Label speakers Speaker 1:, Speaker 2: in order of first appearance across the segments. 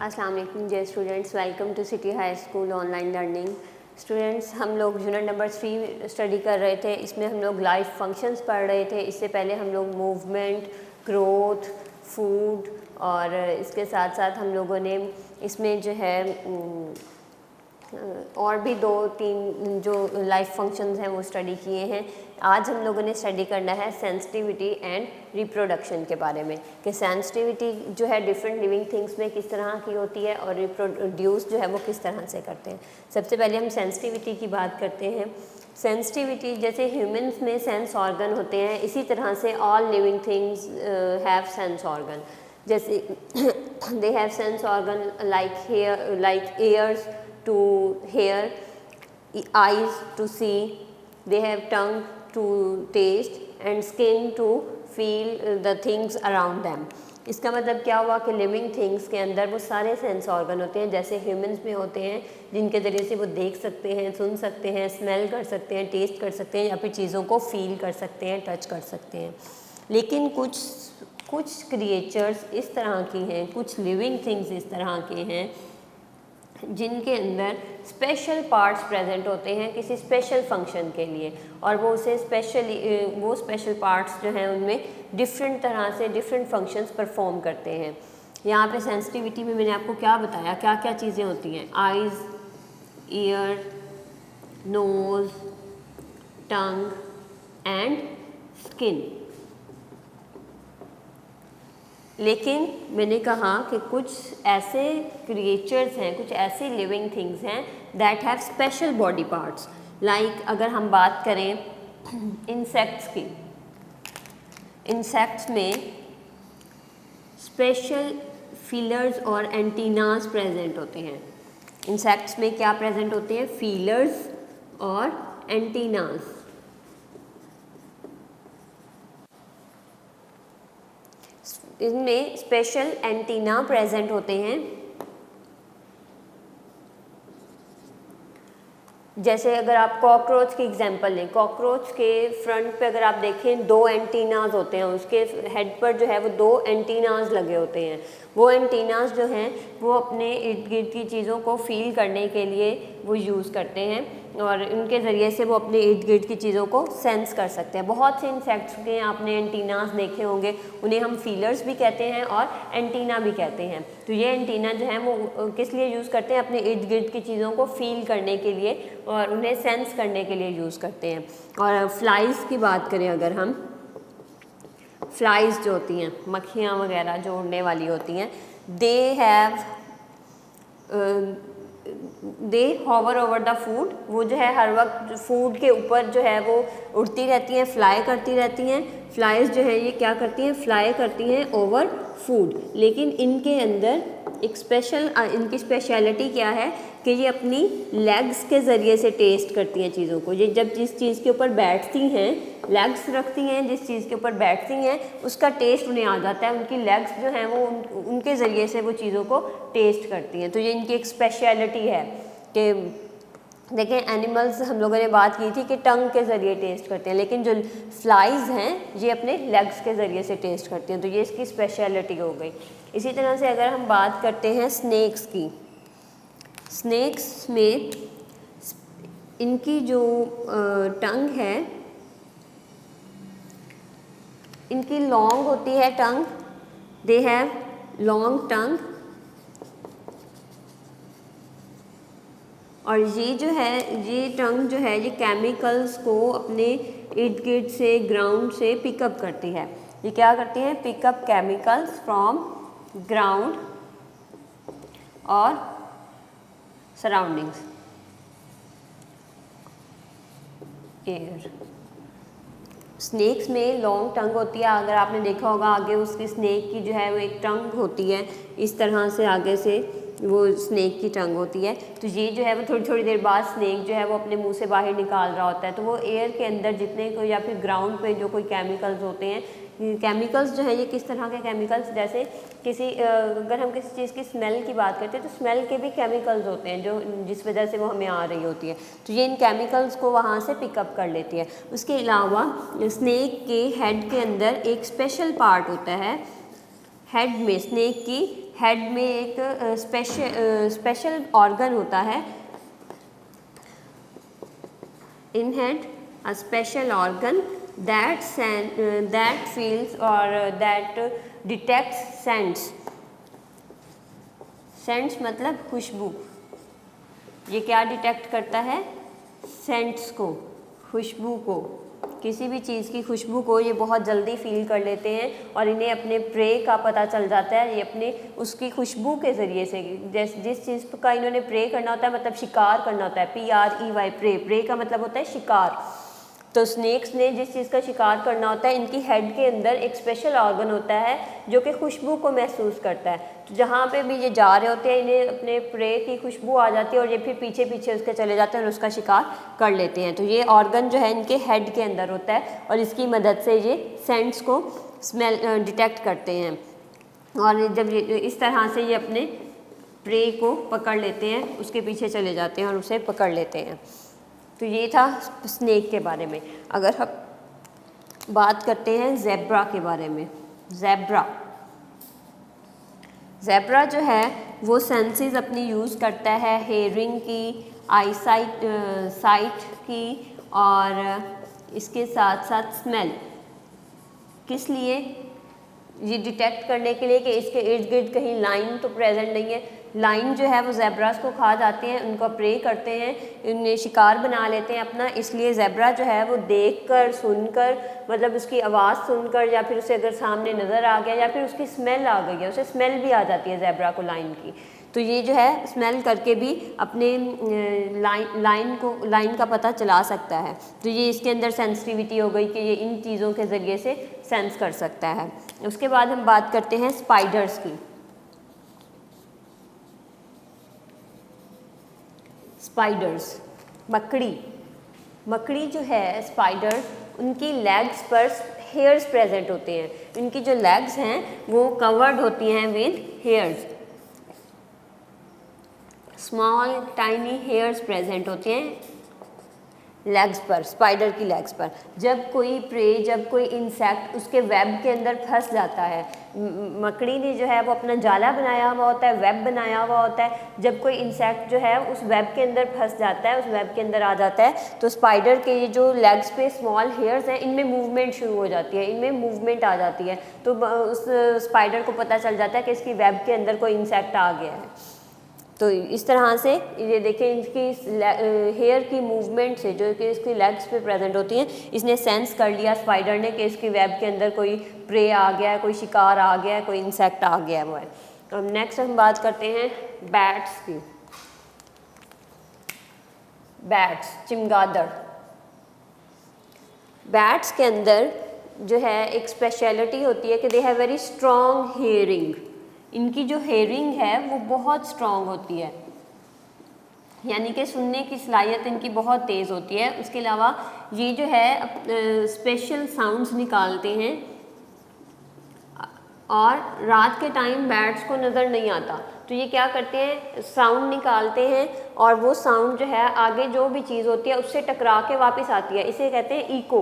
Speaker 1: अस्सलाम वालेकुम जय students, welcome to city high school online learning. Students, हम लोग यूनिट नंबर 3 स्टडी कर रहे थे। इसमें हम लोग लाइफ फंक्शंस पढ़ रहे थे। इससे पहले हम लोग मूवमेंट, ग्रोथ, फूड और इसके साथ साथ हम लोगों ने इसमें जो है और भी 2-3 जो लाइफ फंक्शंस हैं वो स्टडी किए हैं। आज हम लोगों ने स्टडी करना है सेंसिटिविटी एंड रिप्रोडक्शन के बारे में, कि सेंसिटिविटी जो है डिफरेंट लिविंग थिंग्स में किस तरह की होती है और रिप्रोड्यूस जो है वो किस तरह से करते हैं। सबसे पहले हम सेंसिटिविटी की बात करते हैं। सेंसिटिविटी जैसे ह्यूमंस में सेंस ऑर्गन होते हैं, इसी तरह से all living things have sense organ. जैसे they have sense organ like ears to hear, eyes to see, they have tongue to taste and skin to feel the things around them। इसका मतलब क्या हुआ कि लिविंग थिंग्स के अंदर वो सारे सेंस ऑर्गन होते हैं जैसे ह्यूमंस में होते हैं, जिनके ज़रिए से वो देख सकते हैं, सुन सकते हैं, स्मेल कर सकते हैं, टेस्ट कर सकते हैं या फिर चीज़ों को फील कर सकते हैं, टच कर सकते हैं। लेकिन कुछ क्रिएचर्स इस तरह की हैं, कुछ लिविंग थिंग्स इस तरह के हैं जिनके अंदर स्पेशल पार्ट्स प्रेजेंट होते हैं किसी स्पेशल फंक्शन के लिए, और वो स्पेशल पार्ट्स जो हैं उनमें डिफरेंट तरह से डिफरेंट फंक्शंस परफॉर्म करते हैं। यहाँ पे सेंसिटिविटी में मैंने आपको क्या बताया, क्या क्या चीज़ें होती हैं। Eyes, ear, nose, tongue and skin. लेकिन मैंने कहा कि कुछ ऐसे क्रिएचर्स हैं, कुछ ऐसी लिविंग थिंग्स हैं that have special body parts. Like अगर हम बात करें इंसेक्ट्स की, इंसेक्ट्स में स्पेशल फीलर्स और एंटीनास प्रेजेंट होते हैं। इंसेक्ट्स में क्या प्रेजेंट होते हैं? फीलर्स और एंटीनास। इनमें स्पेशल एंटीना प्रेजेंट होते हैं। जैसे अगर आप कॉकरोच की एग्जांपल लें, कॉकरोच के फ्रंट पे अगर आप देखें 2 एंटीनास होते हैं, उसके हेड पर जो है वो 2 एंटीनास लगे होते हैं। वो एंटीनास जो हैं वो अपने इर्द गिर्द की चीज़ों को फील करने के लिए वो यूज़ करते हैं और उनके ज़रिए से वो अपने इर्द गिर्द की चीज़ों को सेंस कर सकते हैं। बहुत से इंसेक्ट्स के आपने एंटीनास देखे होंगे, उन्हें हम फीलर्स भी कहते हैं और एंटीना भी कहते हैं। तो ये एंटीना जो है वो किस लिए यूज़ करते हैं? अपने इर्द गिर्द की चीज़ों को फील करने के लिए और उन्हें सेंस करने के लिए यूज़ करते हैं। और फ्लाइज़ की बात करें अगर हम, फ्लाइज़ जो होती हैं, मक्खियाँ वगैरह जो उड़ने वाली होती हैं, दे हॉवर ओवर द फूड। वो जो है हर वक्त फूड के ऊपर जो है वो उड़ती रहती हैं, फ्लाई करती रहती हैं। फ्लाइज जो है ये क्या करती हैं? फ्लाई करती हैं ओवर फूड। लेकिन इनके अंदर एक इनकी स्पेशलिटी क्या है कि ये अपनी लेग्स के ज़रिए से टेस्ट करती हैं चीज़ों को। ये जब जिस चीज़ के ऊपर बैठती हैं, लेग्स रखती हैं, जिस चीज़ के ऊपर बैठती हैं उसका टेस्ट उन्हें आ जाता है। उनकी लेग्स जो हैं वो उनके ज़रिए से वो चीज़ों को टेस्ट करती हैं। तो ये इनकी एक स्पेशलिटी है कि देखें, एनिमल्स हम लोगों ने बात की थी कि टंग के ज़रिए टेस्ट करते हैं, लेकिन जो फ्लाइज़ हैं ये अपने लेग्स के ज़रिए से टेस्ट करती हैं। तो ये इसकी स्पेशलिटी हो गई। इसी तरह से अगर हम बात करते हैं स्नेक्स की, स्नेक्स में इनकी जो टंग है, इनकी लॉन्ग होती है टंग, दे हैव लॉन्ग टंग। और ये जो है, ये टंग जो है ये केमिकल्स को अपने इर्द गिर्द से, ग्राउंड से पिकअप करती है। ये क्या करती है? पिकअप केमिकल्स फ्रॉम ग्राउंड और सराउंडिंग्स, एयर। स्नेक्स में लॉन्ग टंग होती है। अगर आपने देखा होगा आगे उसकी स्नेक की जो है वो एक टंग होती है, इस तरह से आगे से वो स्नेक की टंग होती है। तो ये जो है वो थोड़ी थोड़ी देर बाद स्नेक जो है वो अपने मुंह से बाहर निकाल रहा होता है। तो वो एयर के अंदर जितने कोई या फिर ग्राउंड पे जो कोई केमिकल्स होते हैं, केमिकल्स जो है ये किस तरह के केमिकल्स, जैसे अगर हम किसी चीज़ की स्मेल की बात करते हैं तो स्मेल के भी केमिकल्स होते हैं जो जिस वजह से वो हमें आ रही होती है। तो ये इन केमिकल्स को वहाँ से पिकअप कर लेती है। उसके अलावा स्नेक के हेड के अंदर एक स्पेशल पार्ट होता है। हेड में, स्नेक की हेड में एक स्पेशल ऑर्गन होता है, in head a special organ that feels or that detects scents. Scents मतलब खुशबू। ये क्या डिटेक्ट करता है? सेंट्स को, खुशबू को, किसी भी चीज़ की खुशबू को ये बहुत जल्दी फील कर लेते हैं और इन्हें अपने प्रे का पता चल जाता है। ये अपने उसकी खुशबू के ज़रिए से, जिस चीज़ का इन्होंने प्रे करना होता है, मतलब शिकार करना होता है, PREY, प्रे, प्रे का मतलब होता है शिकार। तो स्नेक्स ने जिस चीज़ का शिकार करना होता है, इनकी हेड के अंदर एक स्पेशल ऑर्गन होता है जो कि खुशबू को महसूस करता है। तो जहाँ पे भी ये जा रहे होते हैं, इन्हें अपने प्रे की खुशबू आ जाती है और ये फिर पीछे पीछे उसके चले जाते हैं और उसका शिकार कर लेते हैं। तो ये ऑर्गन जो है इनके हेड के अंदर होता है और इसकी मदद से ये सेंट्स को स्मेल डिटेक्ट करते हैं। और जब ये इस तरह से ये अपने प्रे को पकड़ लेते हैं, उसके पीछे चले जाते हैं और उसे पकड़ लेते हैं। तो ये था स्नेक के बारे में। अगर हम बात करते हैं ज़ेब्रा के बारे में, ज़ेब्रा जो है वो सेंसेस अपनी यूज़ करता है, हेयरिंग की, साइट की, और इसके साथ साथ स्मेल। किस लिए? ये डिटेक्ट करने के लिए कि इसके इर्द गिर्द कहीं लाइन तो प्रेजेंट नहीं है। लाइन जो है वो ज़ेब्रास को खा जाते हैं, उनको प्रे करते हैं, इन्हें शिकार बना लेते हैं अपना। इसलिए ज़ेब्रा जो है वो देखकर, सुनकर, मतलब उसकी आवाज़ सुनकर, या फिर उसे अगर सामने नज़र आ गया या फिर उसकी स्मेल आ गई है, उसे स्मेल भी आ जाती है ज़ेब्रा को लाइन की, तो ये जो है स्मेल करके भी अपने लाइन का पता चला सकता है। तो ये इसके अंदर सेंसिटिविटी हो गई कि ये इन चीज़ों के ज़रिए से सेंस कर सकता है। उसके बाद हम बात करते हैं स्पाइडर्स की। स्पाइडर्स, मकड़ी जो है स्पाइडर, उनकी लेग्स पर हेयर्स प्रेजेंट होते हैं। इनकी जो लेग्स हैं वो कवर्ड होती हैं with hairs, small tiny hairs present होते हैं लेग्स पर, स्पाइडर की लेग्स पर। जब कोई प्रे, जब कोई इंसेक्ट उसके वेब के अंदर फंस जाता है, मकड़ी ने जो है वो अपना जाला बनाया हुआ होता है, वेब बनाया हुआ होता है। जब कोई इंसेक्ट जो है उस वेब के अंदर फंस जाता है, उस वेब के अंदर आ जाता है, तो स्पाइडर के ये जो लेग्स पे स्मॉल हेयर्स हैं, इनमें मूवमेंट शुरू हो जाती है, इनमें मूवमेंट आ जाती है। तो उस स्पाइडर को पता चल जाता है कि इसकी वेब के अंदर कोई इंसेक्ट आ गया है। तो इस तरह से ये देखें, इसकी हेयर की मूवमेंट से, जो कि इसकी लेग्स पे प्रेजेंट होती हैं, इसने सेंस कर लिया स्पाइडर ने कि इसकी वेब के अंदर कोई प्रे आ गया है, कोई शिकार आ गया है, कोई इंसेक्ट आ गया है वो है। अब नेक्स्ट हम बात करते हैं बैट्स की। बैट्स, चमगादड़। बैट्स के अंदर जो है एक स्पेशलिटी होती है कि they have very strong hearing. इनकी जो हेयरिंग है वो बहुत स्ट्रॉन्ग होती है, यानी कि सुनने की सलाहियत इनकी बहुत तेज़ होती है। उसके अलावा ये जो है स्पेशल साउंड्स निकालते हैं और रात के टाइम बैट्स को नज़र नहीं आता, तो ये क्या करते हैं, साउंड निकालते हैं और वो साउंड जो है आगे जो भी चीज़ होती है उससे टकरा के वापस आती है। इसे कहते हैं इको,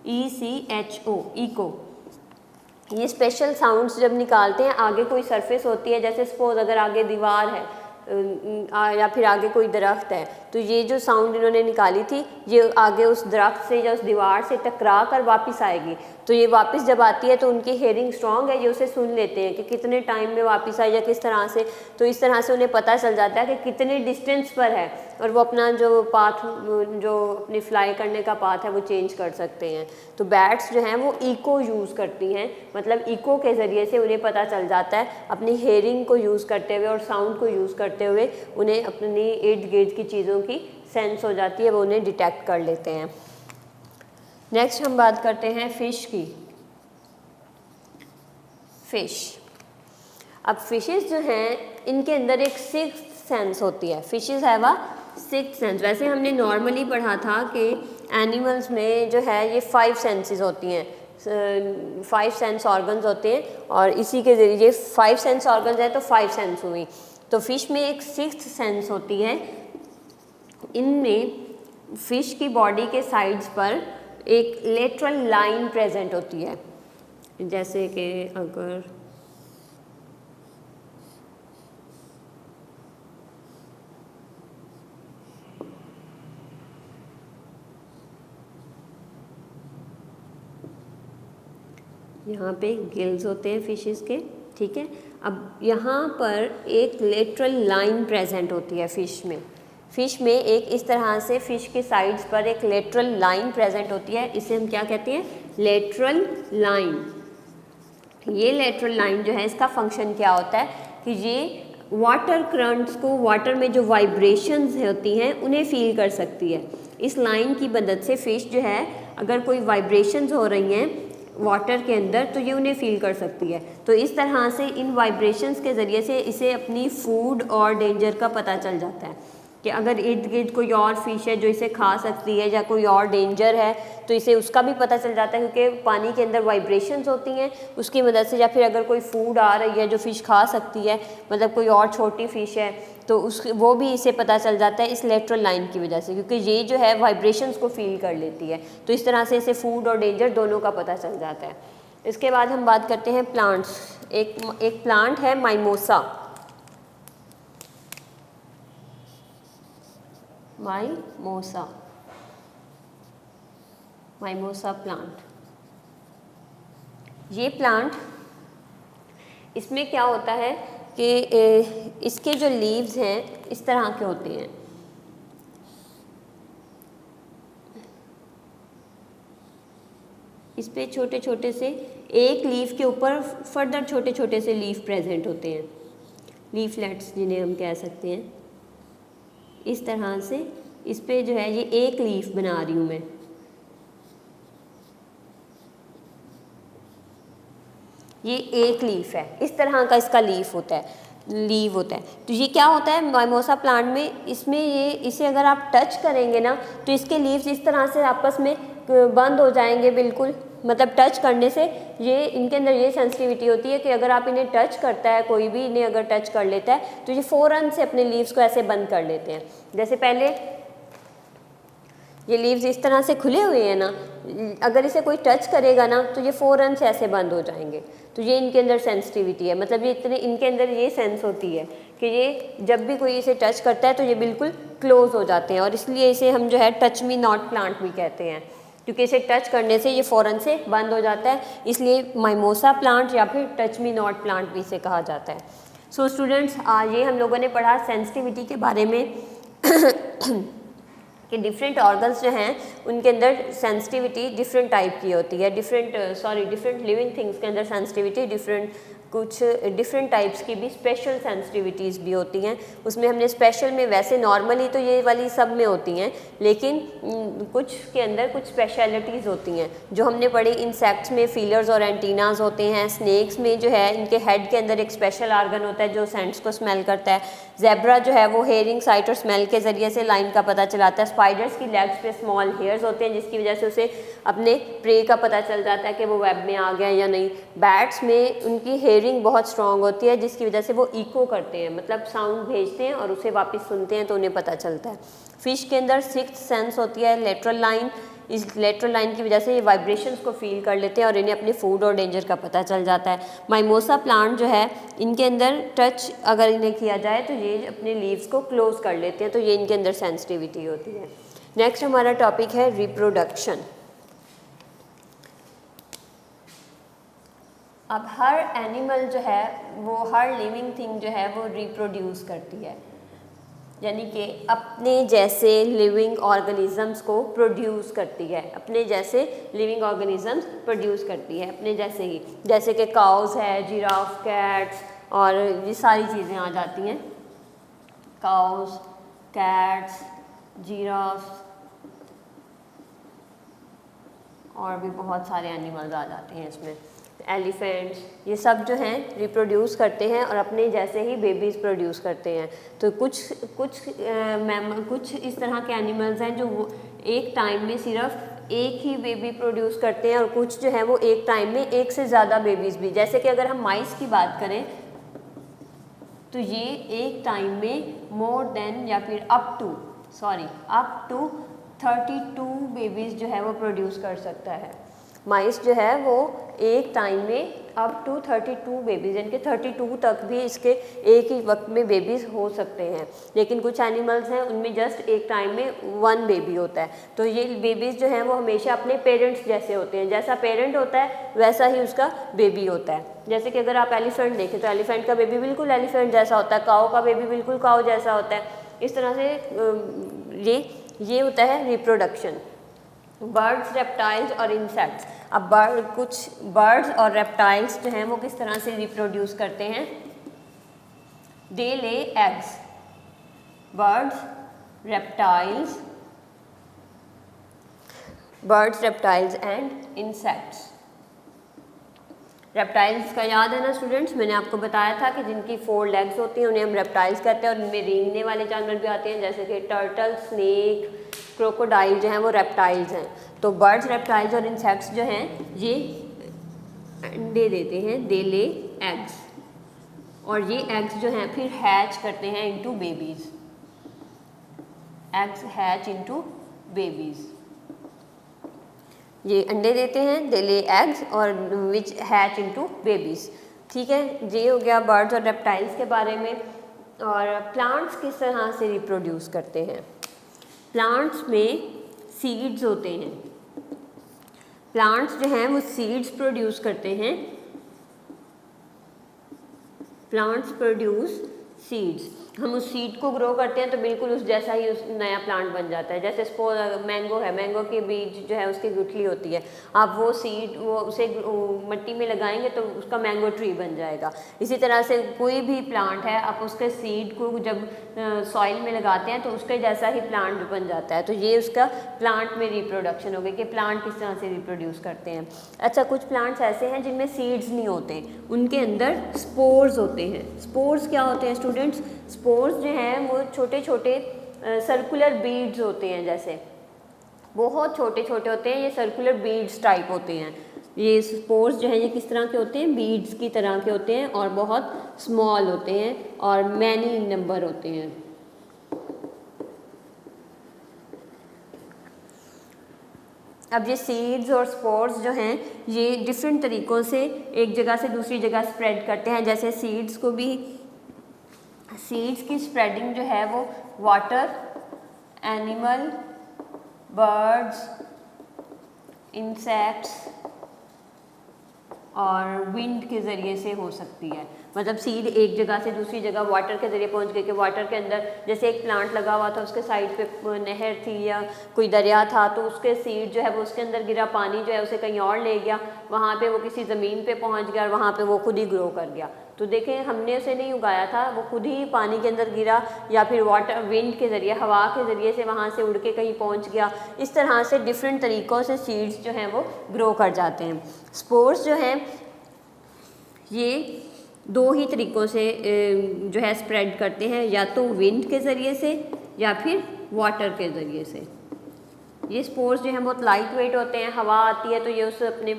Speaker 1: ECHO, इको। ये स्पेशल साउंड्स जब निकालते हैं, आगे कोई सरफेस होती है, जैसे सपोज अगर आगे दीवार है या फिर आगे कोई दरख्त है, तो ये जो साउंड इन्होंने निकाली थी ये आगे उस दरख्त से या उस दीवार से टकरा कर वापस आएगी। तो ये वापस जब आती है तो उनकी हेयरिंग स्ट्रॉन्ग है, ये उसे सुन लेते हैं कि कितने टाइम में वापस आई या किस तरह से। तो इस तरह से उन्हें पता चल जाता है कि कितने डिस्टेंस पर है और वो अपना जो पाथ, जो अपनी फ्लाई करने का पाथ है वो चेंज कर सकते हैं। तो बैट्स जो हैं वो इको यूज़ करती हैं, मतलब इको के ज़रिए से उन्हें पता चल जाता है, अपनी हेयरिंग को यूज़ करते हुए और साउंड को यूज़ करते हुए उन्हें अपनी इर्द गिर्द की चीज़ों की सेंस हो जाती है, वो उन्हें डिटेक्ट कर लेते हैं। नेक्स्ट हम बात करते हैं फ़िश की। फ़िश, अब फिशेस जो हैं इनके अंदर एक सिक्स्थ सेंस होती है। Fishes have a sixth sense. वैसे हमने नॉर्मली पढ़ा था कि एनिमल्स में जो है ये 5 सेंसेस होती हैं, 5 सेंस ऑर्गन्स होते हैं और इसी के ज़रिए 5 सेंस ऑर्गन्स है तो 5 सेंस हुई। तो फ़िश में एक सिक्स्थ सेंस होती है। इनमें फ़िश की बॉडी के साइड्स पर एक लेटरल लाइन प्रेजेंट होती है, जैसे कि अगर यहाँ पे गिल्स होते हैं फिशेस के, ठीक है। अब यहाँ पर एक लेटरल लाइन प्रेजेंट होती है फिश में एक इस तरह से फिश के साइड्स पर एक लेटरल लाइन प्रेजेंट होती है, इसे हम क्या कहते हैं, लेटरल लाइन। ये लेटरल लाइन जो है इसका फंक्शन क्या होता है कि ये वाटर करंट्स को, वाटर में जो वाइब्रेशंस होती हैं उन्हें फील कर सकती है। इस लाइन की मदद से फिश जो है अगर कोई वाइब्रेशंस हो रही हैं वाटर के अंदर तो ये उन्हें फील कर सकती है। तो इस तरह से इन वाइब्रेशंस के ज़रिए से इसे अपनी फूड और डेंजर का पता चल जाता है कि अगर इर्द गिर्द कोई और फिश है जो इसे खा सकती है या कोई और डेंजर है तो इसे उसका भी पता चल जाता है, क्योंकि पानी के अंदर वाइब्रेशंस होती हैं उसकी मदद से। या फिर अगर कोई फूड आ रही है जो फ़िश खा सकती है, मतलब कोई और छोटी फ़िश है, तो वो भी इसे पता चल जाता है इस लेटरल लाइन की वजह से, क्योंकि ये जो है वाइब्रेशंस को फील कर लेती है। तो इस तरह से इसे फूड और डेंजर दोनों का पता चल जाता है। इसके बाद हम बात करते हैं प्लांट्स। एक प्लांट है माइमोसा प्लांट। ये प्लांट, इसमें क्या होता है कि इसके जो लीव्स हैं इस तरह के होते हैं। इस पे छोटे छोटे से एक लीफ के ऊपर फर्दर छोटे छोटे से लीफ प्रेजेंट होते हैं, लीफलेट्स जिन्हें हम कह सकते हैं। इस तरह से इस पे जो है ये एक लीफ बना रही हूँ मैं। ये एक लीफ है, इस तरह का इसका लीव होता है। तो ये क्या होता है माइमोसा प्लांट में, इसमें इसे अगर आप टच करेंगे ना तो इसके लीव्स इस तरह से आपस में बंद हो जाएंगे बिल्कुल। मतलब टच करने से ये इनके अंदर ये सेंसिटिविटी होती है कि अगर आप इन्हें टच करता है, कोई भी इन्हें अगर टच कर लेता है तो ये फ़ौरन से अपने लीव्स को ऐसे बंद कर लेते हैं। जैसे पहले ये लीव्स इस तरह से खुले हुए हैं ना, अगर इसे कोई टच करेगा ना तो ये फ़ौरन से ऐसे बंद हो जाएंगे। तो ये इनके अंदर सेंसिटिविटी है, मतलब ये इतने इनके अंदर ये सेंस होती है कि ये जब भी कोई इसे टच करता है तो ये बिल्कुल क्लोज हो जाते हैं। और इसलिए इसे हम जो है टच मी नॉट प्लांट भी कहते हैं, क्योंकि इसे टच करने से ये फ़ौरन से बंद हो जाता है। इसलिए माइमोसा प्लांट या फिर टच मी नॉट प्लांट भी इसे कहा जाता है। सो स्टूडेंट्स, ये हम लोगों ने पढ़ा सेंसिटिविटी के बारे में कि डिफरेंट ऑर्गन्स जो हैं उनके अंदर सेंसिटिविटी डिफरेंट टाइप की होती है। डिफरेंट लिविंग थिंग्स के अंदर सेंसिटिविटी कुछ डिफरेंट टाइप्स की भी स्पेशल सेंसिटिविटीज़ भी होती हैं। उसमें हमने स्पेशल में, वैसे नॉर्मली तो ये वाली सब में होती हैं, लेकिन कुछ के अंदर कुछ स्पेशलिटीज़ होती हैं जो हमने पढ़ी। इंसेक्ट्स में फीलर्स और एंटीनाज होते हैं। स्नेक्स में जो है इनके हेड के अंदर एक स्पेशल आर्गन होता है जो सेंट्स को स्मेल करता है। ज़ेब्रा जो है वो हेयरिंग, साइट और स्मेल के ज़रिए से लाइन का पता चलाता है। स्पाइडर्स की लेग्स पे स्मॉल हेयर्स होते हैं जिसकी वजह से उसे अपने प्रे का पता चल जाता है कि वो वेब में आ गया या नहीं। बैट्स में उनकी हेयरिंग बहुत स्ट्रॉन्ग होती है जिसकी वजह से वो इको करते हैं, मतलब साउंड भेजते हैं और उसे वापस सुनते हैं तो उन्हें पता चलता है। फिश के अंदर सिक्स्थ सेंस होती है लेटरल लाइन। इस लेटरल लाइन की वजह से ये वाइब्रेशंस को फील कर लेते हैं और इन्हें अपने फूड और डेंजर का पता चल जाता है। माइमोसा प्लांट जो है इनके अंदर टच अगर इन्हें किया जाए तो ये अपने लीव्स को क्लोज कर लेते हैं, तो ये इनके अंदर सेंसिटिविटी होती है। नेक्स्ट हमारा टॉपिक है रिप्रोडक्शन। अब हर एनिमल जो है वो, हर लिविंग थिंग जो है वो रिप्रोड्यूस करती है, यानी कि अपने जैसे लिविंग ऑर्गेनिजम्स को प्रोड्यूस करती है। अपने जैसे लिविंग ऑर्गेनिजम्स प्रोड्यूस करती है अपने जैसे ही, जैसे कि काउस है, जिराफ, कैट्स और ये सारी चीज़ें आ जाती हैं। काउस, कैट्स, जिराफ और भी बहुत सारे एनिमल्स आ जाते हैं इसमें, एलिफेंट्स, ये सब जो हैं रिप्रोड्यूस करते हैं और अपने जैसे ही बेबीज़ प्रोड्यूस करते हैं। तो कुछ इस तरह के एनिमल्स हैं जो वो एक टाइम में सिर्फ एक ही बेबी प्रोड्यूस करते हैं और कुछ जो है वो एक टाइम में एक से ज़्यादा बेबीज़ भी। जैसे कि अगर हम माइस की बात करें तो ये एक टाइम में मोर देन या फिर अप टू 32 बेबीज़ जो है वो प्रोड्यूस कर सकता है। माइस जो है वो एक टाइम में अप टू 32 बेबीज़, यानी कि 32 तक भी इसके एक ही वक्त में बेबीज़ हो सकते हैं। लेकिन कुछ एनिमल्स हैं उनमें जस्ट एक टाइम में 1 बेबी होता है। तो ये बेबीज़ जो हैं वो हमेशा अपने पेरेंट्स जैसे होते हैं, जैसा पेरेंट होता है वैसा ही उसका बेबी होता है। जैसे कि अगर आप एलिफेंट देखें तो एलिफेंट का बेबी बिल्कुल एलिफेंट जैसा होता है, काऊ का बेबी बिल्कुल काऊ जैसा होता है। इस तरह से ये होता है रिप्रोडक्शन। बर्ड्स, रेप्टाइल्स और इंसेक्ट्स। अब कुछ बर्ड्स और रेप्टाइल्स जो हैं वो किस तरह से रिप्रोड्यूस करते हैं? They lay eggs. Birds, reptiles and insects. Reptiles का याद है ना स्टूडेंट्स, मैंने आपको बताया था कि जिनकी 4 लेग्स होती हैं उन्हें हम रेप्टाइल्स कहते हैं, और इनमें रेंगने वाले जानवर भी आते हैं जैसे कि टर्टल, स्नेक, क्रोकोडाइल जो हैं वो रेप्टाइल्स हैं। तो बर्ड्स, रेप्टाइल्स और इंसेक्ट्स जो हैं ये अंडे देते हैं, दे ले एग्स, और ये एग्स जो हैं फिर हैच करते हैं into babies. Eggs hatch into babies. ये अंडे देते हैं, दे ले एग्स, और विच हैच इनटू बेबीज़। ठीक है, ये हो गया बर्ड्स और रेप्टाइल्स के बारे में। और प्लांट्स किस तरह से रिप्रोड्यूस करते हैं? प्लांट्स में सीड्स होते हैं। प्लांट्स जो हैं वो सीड्स प्रोड्यूस करते हैं। Plants produce seeds. हम उस सीड को ग्रो करते हैं तो बिल्कुल उस जैसा ही उस नया प्लांट बन जाता है। जैसे सपोज मैंगो है, मैंगो के बीज जो है उसकी गुठली होती है, आप वो सीड वो उसे मिट्टी में लगाएंगे तो उसका मैंगो ट्री बन जाएगा। इसी तरह से कोई भी प्लांट है, आप उसके सीड को जब सॉइल में लगाते हैं तो उसके जैसा ही प्लांट बन जाता है। तो ये उसका प्लांट में रिप्रोडक्शन हो गई कि प्लांट किस तरह से रिप्रोड्यूस करते हैं। अच्छा, कुछ प्लांट्स ऐसे हैं जिनमें सीड्स नहीं होते, उनके अंदर स्पोर्स होते हैं। स्पोर्स क्या होते हैं स्टूडेंट्स? स्पोर्स जो हैं वो छोटे छोटे सर्कुलर बीड्स होते हैं, जैसे बहुत छोटे छोटे होते हैं, ये सर्कुलर बीड्स टाइप होते हैं। ये स्पोर्स जो हैं ये किस तरह के होते हैं? बीड्स की तरह के होते हैं और बहुत स्मॉल होते हैं और मैनी नंबर होते हैं। अब ये सीड्स और स्पोर्स जो हैं ये डिफरेंट तरीक़ों से एक जगह से दूसरी जगह स्प्रेड करते हैं। जैसे सीड्स की स्प्रेडिंग जो है वो वाटर, एनिमल, बर्ड्स, इंसेक्ट्स और विंड के ज़रिए से हो सकती है। मतलब सीड एक जगह से दूसरी जगह वाटर के ज़रिए पहुंच गई कि वाटर के अंदर जैसे एक प्लांट लगा हुआ था, उसके साइड पे नहर थी या कोई दरिया था, तो उसके सीड जो है वो उसके अंदर गिरा, पानी जो है उसे कहीं और ले गया, वहाँ पे वो किसी ज़मीन पे पहुँच गया और वहाँ पे वो खुद ही ग्रो कर गया। तो देखें, हमने उसे नहीं उगाया था, वो खुद ही पानी के अंदर गिरा या फिर वाटर विंड के ज़रिए, हवा के ज़रिए से वहाँ से उड़ के कहीं पहुँच गया। इस तरह से डिफरेंट तरीक़ों से सीड्स जो हैं वो ग्रो कर जाते हैं। स्पोर्स जो हैं ये 2 ही तरीक़ों से जो है स्प्रेड करते हैं, या तो विंड के ज़रिए से या फिर वाटर के ज़रिए से। ये स्पोर्स जो हैं बहुत लाइट वेट होते हैं, हवा आती है तो ये उस अपने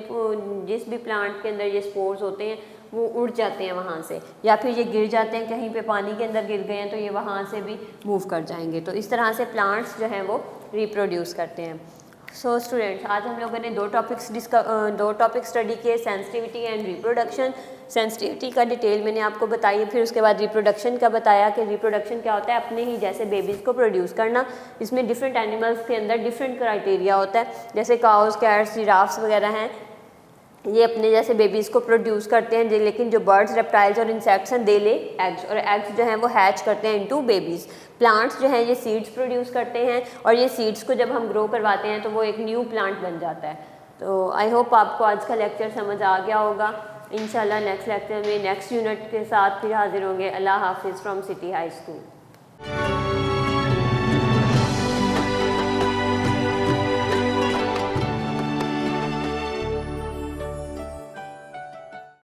Speaker 1: जिस भी प्लांट के अंदर ये स्पोर्स होते हैं वो उड़ जाते हैं वहाँ से, या फिर ये गिर जाते हैं कहीं पे पानी के अंदर गिर गए हैं तो ये वहाँ से भी मूव कर जाएंगे। तो इस तरह से प्लांट्स जो हैं वो रिप्रोड्यूस करते हैं। सो स्टूडेंट्स, आज हम लोगों ने 2 टॉपिक स्टडी किए, सेंसिटिविटी एंड रिप्रोडक्शन। सेंसिटिविटी का डिटेल मैंने आपको बताई, फिर उसके बाद रिप्रोडक्शन का बताया कि रिप्रोडक्शन क्या होता है, अपने ही जैसे बेबीज़ को प्रोड्यूस करना। इसमें डिफरेंट एनिमल्स के अंदर डिफरेंट क्राइटेरिया होता है, जैसे काउस, कैट्स, जिराफ्स वगैरह हैं, ये अपने जैसे बेबीज़ को प्रोड्यूस करते हैं। लेकिन जो बर्ड्स, रेप्टाइल्स और इंसेक्ट्स हैं दे ले एग्स, और एग्स जो हैं वो हैच करते हैं इनटू बेबीज़। प्लांट्स जो हैं ये सीड्स प्रोड्यूस करते हैं, और ये सीड्स को जब हम ग्रो करवाते हैं तो वो एक न्यू प्लांट बन जाता है। तो आई होप आपको आज का लेक्चर समझ आ गया होगा। इंशाल्लाह नेक्स्ट लेक्चर में नेक्स्ट यूनिट के साथ फिर हाजिर होंगे। अल्लाह हाफिज़ फ्रॉम सिटी हाई स्कूल।